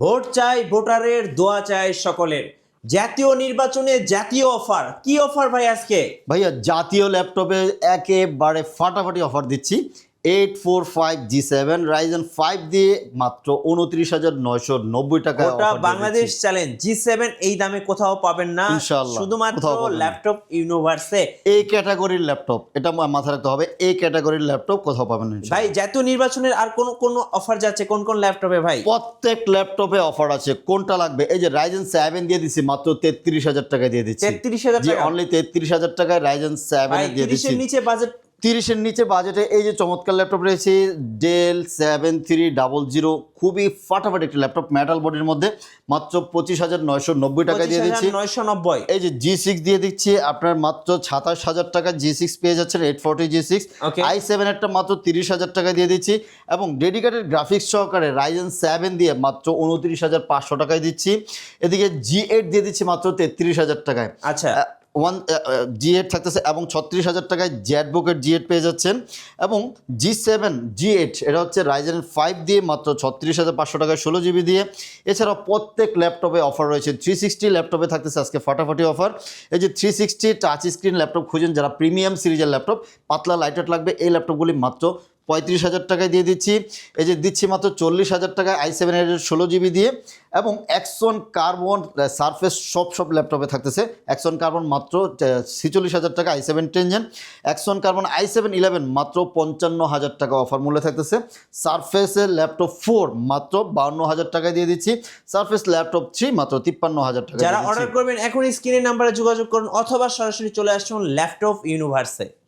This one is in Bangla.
ভোট চাই ভোটারের, দোয়া চাই সকলের। জাতীয় নির্বাচনে জাতীয় অফার, কি অফার ভাই আজকে? ভাইয়া জাতীয় ল্যাপটপে একেবারে ফাটাফাটি অফার দিচ্ছি। 845 G7 রাইজেন 5 দিয়ে মাত্র 29,990 টাকায় গোটা offer দিয়ে বাংলাদেশ দিচ্ছি। চ্যালেঞ্জ G7 এই দামে কোথাও পাবেন না, ইনশাআল্লাহ, শুধুমাত্র কোথাও পাবেন না। ল্যাপটপ ইউনিভার্সে। এই ক্যাটাগরির ল্যাপটপ, এটা মাথায় রাখতে হবে, এই ক্যাটাগরির ল্যাপটপ কোথাও পাবেন না ভাই ইনশাআল্লাহ। জাতীয় নির্বাচনের আর কোন কোন অফার যাচ্ছে কোন কোন ল্যাপটপে ভাই? প্রত্যেক ল্যাপটপে অফার আছে, কোনটা লাগবে? এই যে রাইজেন 7 দিয়ে দিচ্ছি মাত্র 33,000 টাকায় দিয়ে দিচ্ছি। 33,000 জি, টাকা? অনলি 33,000 টাকায় রাইজেন 7 ভাই দিয়ে 30 দিচ্ছি। এর নিচে বাজেট? 30-এর নিচে বাজেটে এই যে চমৎকার ল্যাপটপ রয়েছে ডেল 7300, খুবই ফাটাফাটি একটি ল্যাপটপ মেটাল বডির মধ্যে, মাত্র 25,990 টাকায় দিয়ে দিচ্ছি। 25,990। এই যে G6 দিয়ে দিচ্ছি আপনার মাত্র 27,000 টাকা G6 পেয়ে যাচ্ছেন, 840 G6। Okay. i7 একটা মাত্র 30,000 টাকা দিয়ে দিচ্ছি, এবং ডেডিকেটেড গ্রাফিক্স সহকারে রাইজেন 7 দিয়ে মাত্র 29,500 টাকায় দিচ্ছি। এদিকে G8 দিয়ে দিচ্ছি মাত্র 33,000 টাকায়। আচ্ছা, G8 থাকতেছে, এবং 36,000 টাকায় জেটবুকের G8 পেয়ে যাচ্ছেন। এবং G7 G8 এটা হচ্ছে রাইজেন 5 দিয়ে মাত্র 36,500 টাকায় 16 GB দিয়ে। এছাড়াও প্রত্যেক ল্যাপটপে অফার রয়েছে। 360 ল্যাপটপে থাকতেছে আজকে ফাটাফাটি অফার। এই যে 360 টাচ স্ক্রিন ল্যাপটপ খুঁজেন যারা, প্রিমিয়াম সিরিজের ল্যাপটপ, পাতলা লাইটার লাগবে, এই ল্যাপটপগুলি মাত্র 35,000 টাকায় দিয়ে দিচ্ছি। এই যে দিচ্ছি মাত্র 40,000 টাকায় i7 এর 16 GB দিয়ে। এবং অ্যাক্সন কার্বন সারফেস সব ল্যাপটপে থাকতেছে অ্যাক্সন কার্বন মাত্র 46,000 টাকা i7 10 gen. Axon carbon i7 11 মাত্র 55,000 টাকা অফার মূল্যে থাকতেছে। সারফেসের ল্যাপটপ 4 মাত্র 52,000 টাকায় দিয়ে দিচ্ছি। সারফেস ল্যাপটপ 3 মাত্র 53,000 টাকা। যারা অর্ডার করবেন এখন স্ক্রিনের নাম্বারে যোগাযোগ করুন অথবা সরাসরি চলে আসুন ল্যাপটপ ইউনিভার্সে।